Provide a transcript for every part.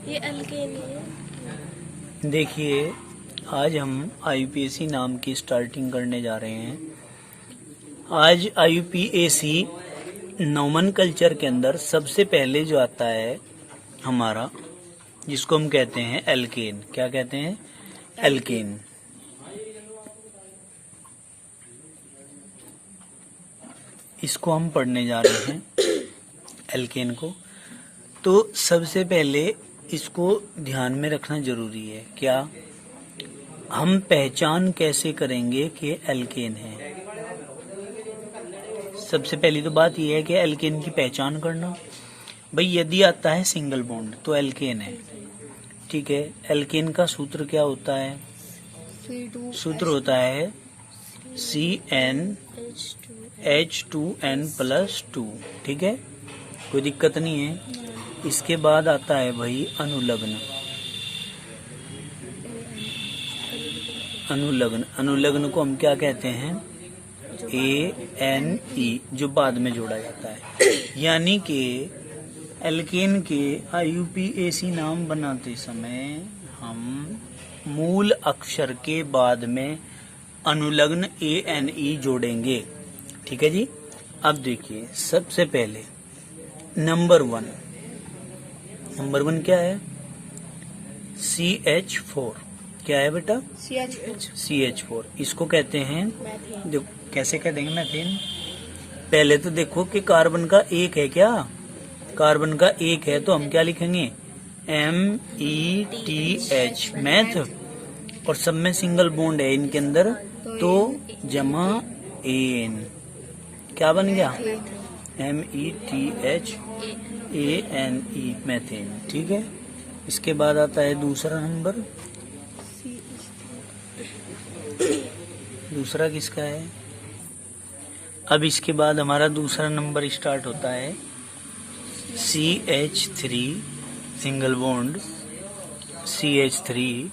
ये अल्केन है। देखिए, आज हम IUPAC नाम की स्टार्टिंग करने जा रहे हैं। आज IUPAC नोमेनक्लेचर के अंदर सबसे पहले जो आता है हमारा, जिसको हम कहते हैं एल्केन। क्या कहते हैं? एल्केन। इसको हम पढ़ने जा रहे हैं, एल्केन को। तो सबसे पहले इसको ध्यान में रखना जरूरी है। क्या हम पहचान कैसे करेंगे कि एल्केन है? सबसे पहली तो बात यह है कि एल्केन की पहचान करना। भाई, यदि आता है सिंगल बॉन्ड तो एल्केन है, ठीक है। एल्केन का सूत्र क्या होता है? सूत्र होता है CnH2n+2, ठीक है, कोई दिक्कत नहीं है। इसके बाद आता है भाई अनुलग्न। अनुलग्न को हम क्या कहते हैं? ANE, जो बाद में जोड़ा जाता है। यानी कि एल्केन के IUPAC नाम बनाते समय हम मूल अक्षर के बाद में अनुलग्न ANE जोड़ेंगे, ठीक है जी। अब देखिए, सबसे पहले नंबर वन क्या है? CH4। क्या है बेटा? CH4। इसको कहते हैं, जो कैसे कह देंगे? मैथेन। पहले तो देखो कि कार्बन का एक है क्या? कार्बन का एक है तो हम क्या लिखेंगे? METH, math. और सब में सिंगल बॉन्ड है इनके अंदर, तो जमा एन। क्या बन गया? METHANE, मैथेन, ठीक है। इसके बाद आता है दूसरा नंबर। दूसरा किसका है? अब इसके बाद हमारा दूसरा नंबर स्टार्ट होता है CH3, सिंगल बॉन्ड CH3।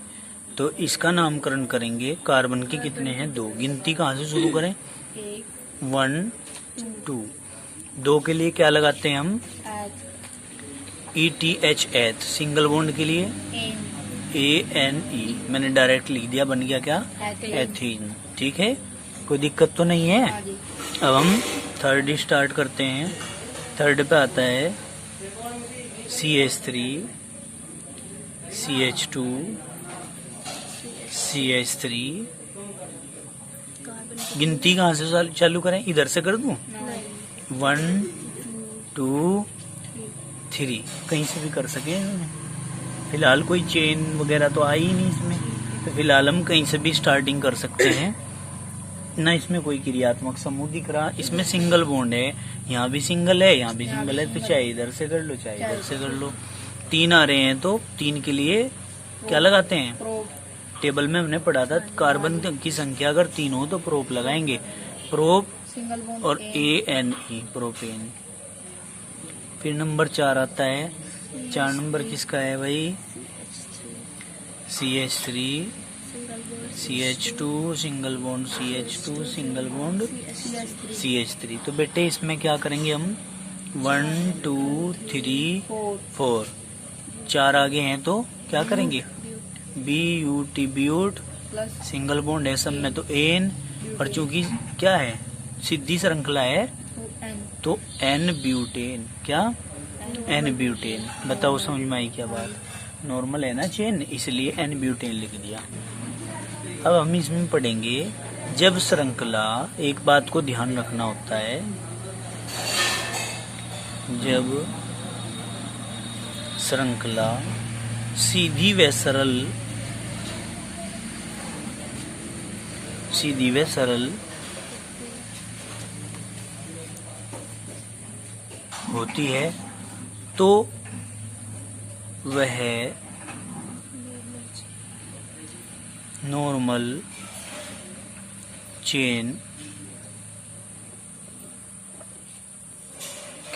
तो इसका नामकरण करेंगे। कार्बन के कितने हैं? 2। गिनती कहाँ से शुरू करें? 1 2। 2 के लिए क्या लगाते हैं हम? ETH, सिंगल बॉन्ड के लिए ANE। मैंने डायरेक्ट लिख दिया, बन गया क्या? एथीन, ठीक है, कोई दिक्कत तो नहीं है। अब हम थर्ड स्टार्ट करते हैं। थर्ड पे आता है CH3, CH2, CH3। गिनती कहाँ से चालू करें? इधर से कर दूं? 1 2 3, कहीं से भी कर सके। फिलहाल कोई चेन वगैरह तो आई ही नहीं इसमें, तो फिलहाल हम कहीं से भी स्टार्टिंग कर सकते हैं ना। इसमें कोई क्रियात्मक समूह दिख रहा? इसमें सिंगल बॉन्ड है, यहाँ भी सिंगल है, यहाँ भी सिंगल है, तो चाहे इधर से कर लो चाहे इधर से कर लो। 3 आ रहे हैं तो 3 के लिए क्या लगाते हैं? टेबल में हमने पढ़ा था, कार्बन की संख्या अगर 3 हो तो प्रोप लगाएंगे। प्रोप और ANE, प्रोपेन। फिर नंबर 4 आता है। 4 नंबर किसका है भाई? CH3, CH2, single bond CH2, single bond CH3। तो बेटे इसमें क्या करेंगे हम? 1 2 3 4। 4 आगे हैं तो क्या करेंगे? BUT, ब्यूट, सिंगल बॉन्ड है सब में तो एन, और चूंकि क्या है? सीधी श्रृंखला है तो N ब्यूटेन। क्या? N butane. बताओ समझ में आई क्या बात? नॉर्मल है ना चेन, इसलिए N ब्यूटेन लिख दिया। अब हम इसमें पढ़ेंगे, जब श्रृंखला, एक बात को ध्यान रखना होता है, जब श्रृंखला सीधी व सरल होती है तो वह नॉर्मल चेन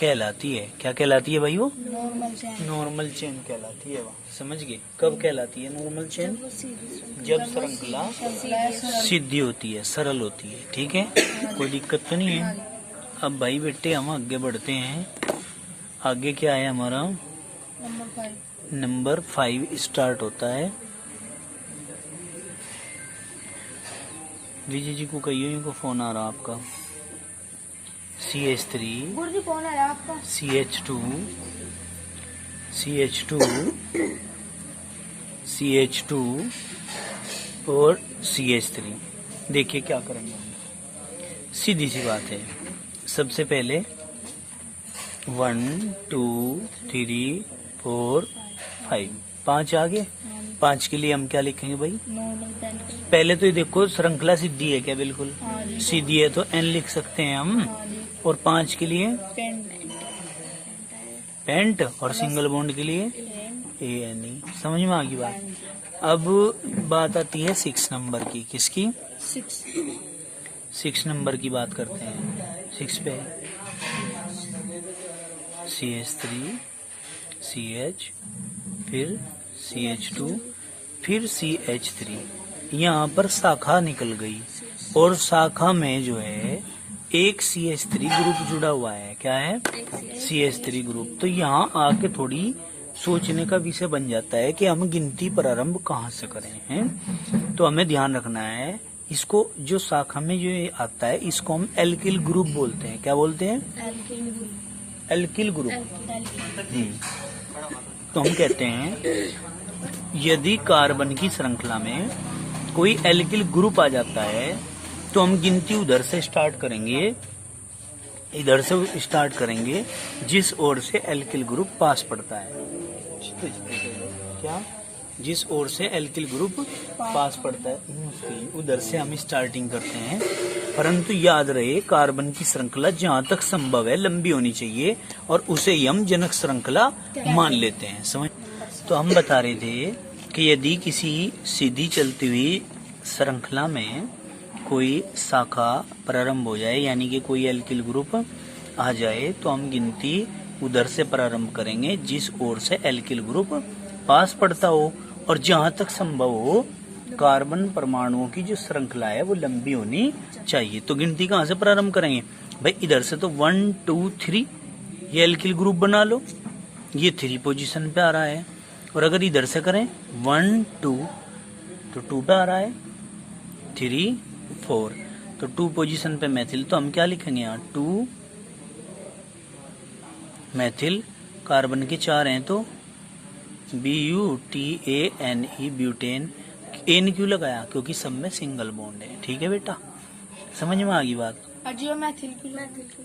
कहलाती है। क्या कहलाती है भाई? वो नॉर्मल चेन कहलाती है। समझ गए? कब कहलाती है नॉर्मल चेन? जब श्रृंखला सीधी होती है, सरल होती है, ठीक है, कोई दिक्कत तो नहीं है। अब भाई बेटे हम आगे बढ़ते हैं। आगे क्या है हमारा? नंबर 5 स्टार्ट होता है। विजय जी को कहिए, इनको फोन आ रहा आपका। CH3, फोन आ रहा आपका। CH2, CH2, CH2 और CH3। देखिए क्या करेंगे हम। सीधी सी बात है, सबसे पहले 1 2 3 4 5, 5 आगे। 5 के लिए हम क्या लिखेंगे भाई? पहले तो ये देखो श्रृंखला सीधी है क्या? बिल्कुल सीधी है, तो N लिख सकते हैं हम। और 5 के लिए पेंट, और सिंगल बॉन्ड के लिए ANE। समझ में आ गई बात। अब बात आती है 6 नंबर की। किसकी? 6 नंबर की बात करते हैं। 6 पे CH3, CH, फिर CH2, फिर CH3। यहाँ पर शाखा निकल गई, और शाखा में जो है एक CH3 ग्रुप जुड़ा हुआ है। क्या है? CH3 group. तो यहाँ आके थोड़ी सोचने का विषय बन जाता है कि हम गिनती प्रारंभ कहाँ से करें हैं। तो हमें ध्यान रखना है, इसको जो शाखा में जो ये आता है इसको हम एल्किल ग्रुप बोलते हैं। क्या बोलते हैं? Alkyl group. तो हम कहते हैं यदि कार्बन की श्रृंखला में कोई एल्किल ग्रुप आ जाता है तो हम गिनती उधर से स्टार्ट करेंगे, इधर से स्टार्ट करेंगे जिस ओर से एल्किल ग्रुप पास पड़ता है। क्या? जिस ओर से एल्किल ग्रुप पास पड़ता है उधर से हम स्टार्टिंग करते हैं। परंतु याद रहे, कार्बन की श्रृंखला जहाँ तक संभव है लंबी होनी चाहिए, और उसे हम जनक श्रृंखला मान लेते हैं। समझ? तो हम बता रहे थे कि यदि किसी सीधी चलती हुई श्रृंखला में कोई शाखा प्रारंभ हो जाए, यानी कि कोई एल्किल ग्रुप आ जाए, तो हम गिनती उधर से प्रारंभ करेंगे जिस ओर से एल्किल ग्रुप पास पड़ता हो, और जहां तक संभव हो कार्बन परमाणुओं की जो श्रृंखला है वो लंबी होनी चाहिए। तो गिनती कहाँ से प्रारंभ करेंगे भाई? इधर से। तो 1 2 3 ये एल्किल ग्रुप बना लो, ये 3 पोजीशन पे आ रहा है। और अगर इधर से करें 1 2 तो 2 पे आ रहा है, 3 4 तो 2 पोजीशन पे मैथिल। तो हम क्या लिखेंगे यहाँ? 2 मैथिल। कार्बन के 4 हैं तो BUTANE ब्यूटेन। एन क्यों लगाया? क्योंकि सब में सिंगल बॉन्ड है। ठीक है बेटा, समझ में आ गई बात।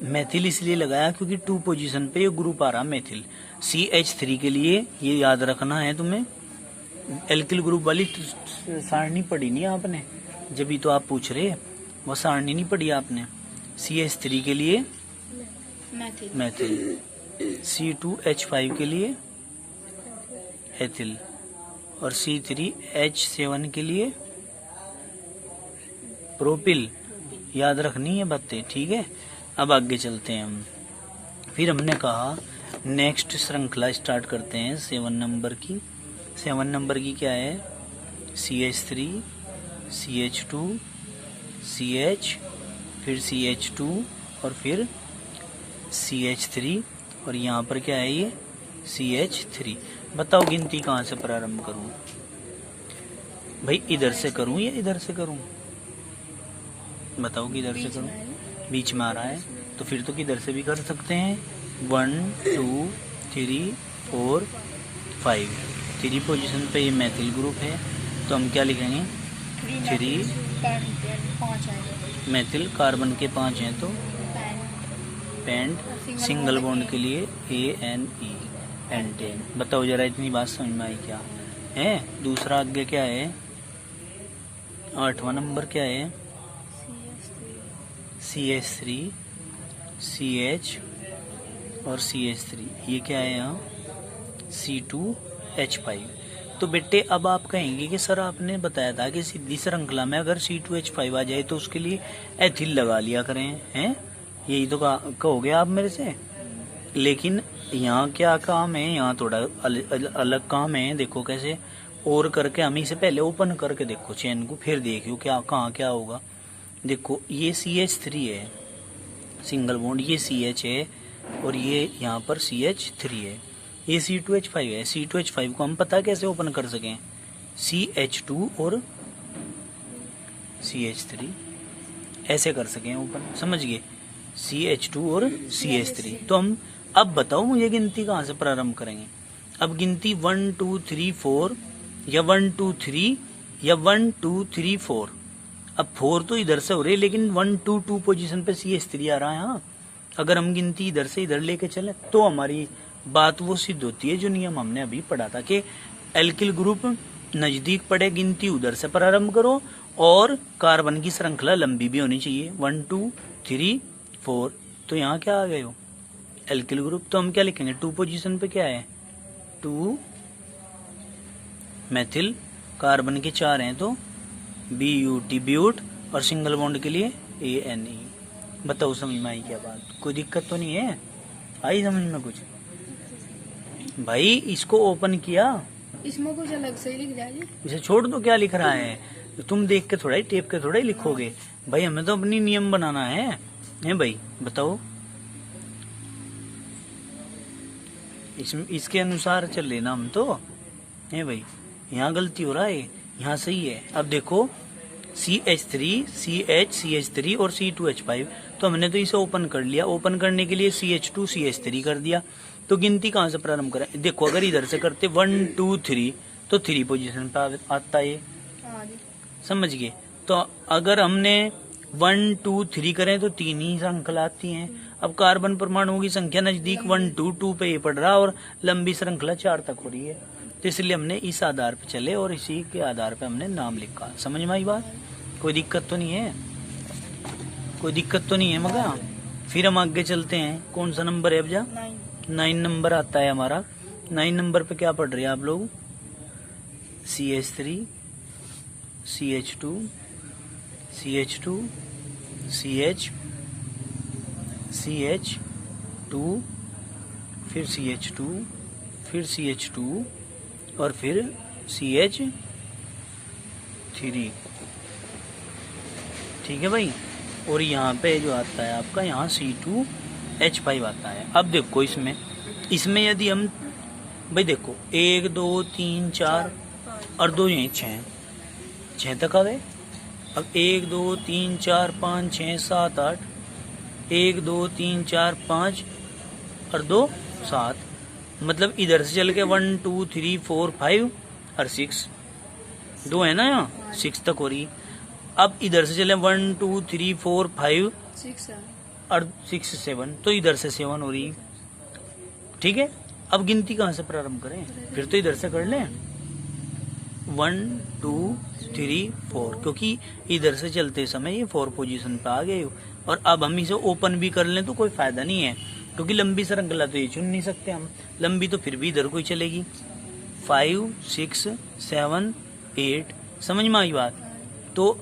मैथिल इसलिए लगाया क्योंकि 2 पोजीशन पे ये ग्रुप आ रहा मैथिल। CH3 के लिए ये याद रखना है तुम्हें, एल्किल ग्रुप वाली सारणी पढ़ी नहीं आपने, जब भी तो आप पूछ रहे, वो सारणी नहीं पढ़ी आपने। CH3 के लिए मैथिल, C2H5 के लिए एथिल, और C3H7 के लिए प्रोपिल। याद रखनी है बातें, ठीक है। अब आगे चलते हैं हम। फिर हमने कहा नेक्स्ट श्रृंखला स्टार्ट करते हैं 7 नंबर की। 7 नंबर की क्या है? CH3, CH2, CH, फिर CH2 और फिर CH3, और यहाँ पर क्या है? ये CH3। बताओ गिनती कहाँ से प्रारंभ करूं भाई? इधर से करूं या इधर से करूं? बताओ किधर से करूं? बीच में आ रहा है, तो फिर तो किधर से भी कर सकते हैं। 1 2 3 4 5, 3 पोजीशन पे ये मैथिल ग्रुप है, तो हम क्या लिखेंगे? 3 मैथिल। कार्बन के 5 हैं तो पेंट। सिंगल बॉन्ड के लिए ANE एंटेन। बताओ जरा, इतनी बात समझ में आई क्या है? दूसरा आगे क्या है? 8वां नंबर क्या है? CH3, CH और CH3। ये क्या है यहाँ? C2H5। तो बेटे अब आप कहेंगे कि सर आपने बताया था कि सीधी श्रृंखला में अगर C2H5 आ जाए तो उसके लिए एथिल लगा लिया करें, हैं? यही तो कहोगे आप मेरे से। लेकिन यहाँ क्या काम है? यहाँ थोड़ा अलग काम है। देखो कैसे और करके, हम इसे पहले ओपन करके देखो चेन को, फिर देखियो क्या कहाँ क्या होगा। देखो ये CH3 है सिंगल बॉन्ड, ये CH है, और ये यहाँ पर CH3 है। ये C2H5 है, C2H5 को हम पता कैसे ओपन कर सकें, CH2 और CH3 ऐसे कर सकें ओपन, समझ गए, CH2 और CH3। तो हम अब बताओ मुझे गिनती कहाँ से प्रारंभ करेंगे। अब गिनती 1 2 3 4 या 1 2 3 या 1 2 3 4। अब 4 तो इधर से हो रही है, लेकिन 1 2 2 पोजीशन पे CH3 आ रहा है। हाँ, अगर हम गिनती इधर से इधर लेके चले तो हमारी बात वो सिद्ध होती है जो नियम हमने अभी पढ़ा था कि एल्किल ग्रुप नजदीक पड़े, गिनती उधर से प्रारंभ करो और कार्बन की श्रृंखला लंबी भी होनी चाहिए, 1 2 3 4। तो यहाँ क्या आ गए हो, एल्किल ग्रुप। तो हम क्या लिखेंगे, 2 पोजीशन पे क्या है, 2 मेथिल, कार्बन के 4 हैं तो BUT ब्यूट, और सिंगल बॉन्ड के लिए ANE। बताओ समझ में आई क्या बात, कोई दिक्कत तो नहीं है, आई समझ में कुछ। भाई इसको ओपन किया, इसमें कुछ अलग से ही लिख दिया जी। इसे छोड़ दो, क्या लिख रहा है, तुम देख के थोड़ा ही टेप के थोड़ा ही लिखोगे। भाई हमें तो अपनी नियम बनाना है भाई, बताओ इसके अनुसार चल लेना हम तो है भाई। यहाँ गलती हो रहा है, यहाँ सही है। अब देखो CH3 CH3 और C2H5, तो हमने तो इसे ओपन कर लिया। ओपन करने के लिए CH2 CH3 कर दिया। तो गिनती कहाँ से प्रारंभ करें, देखो अगर इधर से करते 1 2 3 तो 3 पोजीशन पे आता है, समझ गए। तो अगर हमने 1 2 3 करें तो 3 ही श्रृंखला आती हैं। अब कार्बन परमाणुओं की संख्या नजदीक 1 2 2 पे ये पड़ रहा और लंबी श्रृंखला 4 तक हो रही है, तो इसलिए हमने इस आधार पे चले और इसी के आधार पे हमने नाम लिखा। समझ में आई बात, कोई दिक्कत तो नहीं है, कोई दिक्कत तो नहीं है मगर। फिर हम आगे चलते हैं, कौन सा नंबर है अब जा, 9 नंबर आता है हमारा। 9 नंबर पे क्या पढ़ रहे हैं आप लोग, CH3 CH2 CH2 CH2 फिर CH2 फिर CH2 और फिर CH3। ठीक है भाई। और यहाँ पे जो आता है आपका, यहाँ C2H5 आता है। अब देखो इसमें यदि हम भाई देखो 1 2 3 4 और 2 यहीं 6 तक आ गए। अब 1 2 3 4 5 6 7 8, 1 2 3 4 5 और 2 7, मतलब इधर से चल के 1 2 3 4 5 और 6, 2 है ना, यहाँ 6 तक हो रही। अब इधर से चले 1 2 3 4 5 और 6 7, तो इधर से 7 हो रही। ठीक है। अब गिनती कहाँ से प्रारंभ करें, फिर तो इधर से कर लें 1 2 3 4, क्योंकि इधर से चलते समय ये 4 पोजीशन पे आ गए। और अब हम इसे ओपन भी कर लें तो कोई फायदा नहीं है, क्योंकि लंबी श्रृंखला तो ये चुन नहीं सकते हम, लंबी तो फिर भी इधर कोई चलेगी। 5 6 7 8, समझ में आई बात। तो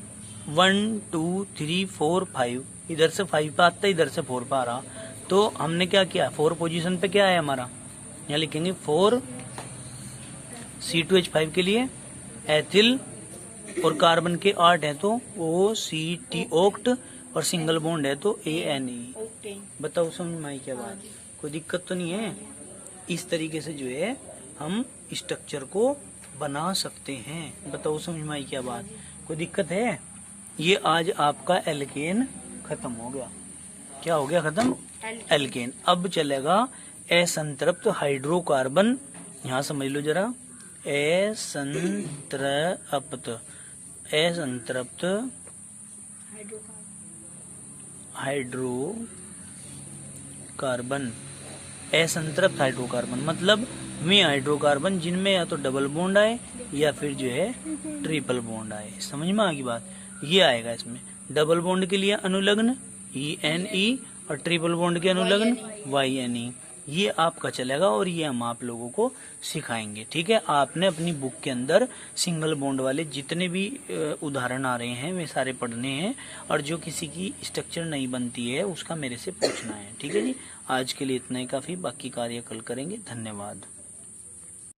1 2 3 4 5, इधर से 5 पे आता है, इधर से 4 पे आ रहा। तो हमने क्या किया, 4 पोजीशन पे क्या है हमारा, यहाँ लिखेंगे 4 C2H5 के लिए एथिल, और कार्बन के 8 है तो OCT ओक्ट, और सिंगल बॉन्ड है तो ANE। बताओ समझ में आई क्या बात, कोई दिक्कत तो नहीं है। इस तरीके से जो है हम स्ट्रक्चर को बना सकते हैं। बताओ समझ में आई क्या बात, कोई दिक्कत है। ये आज आपका एल्केन खत्म हो गया। क्या हो गया खत्म, एल्केन। अब चलेगा असंतृप्त हाइड्रोकार्बन। यहाँ समझ लो जरा, असंतृप्त हाइड्रोकार्बन। असंतृप्त हाइड्रोकार्बन मतलब वे हाइड्रोकार्बन जिनमें या तो डबल बॉन्ड आए या फिर जो है ट्रिपल बॉन्ड आए। समझ में आ गई बात, ये आएगा इसमें। डबल बॉन्ड के लिए अनुलग्न ENE और ट्रिपल बॉन्ड के अनुलग्न YNE। ये आपका चलेगा और ये हम आप लोगों को सिखाएंगे। ठीक है, आपने अपनी बुक के अंदर सिंगल बॉन्ड वाले जितने भी उदाहरण आ रहे हैं वे सारे पढ़ने हैं, और जो किसी की स्ट्रक्चर नहीं बनती है उसका मेरे से पूछना है। ठीक है जी, आज के लिए इतना ही काफी, बाकी कार्य कल करेंगे। धन्यवाद।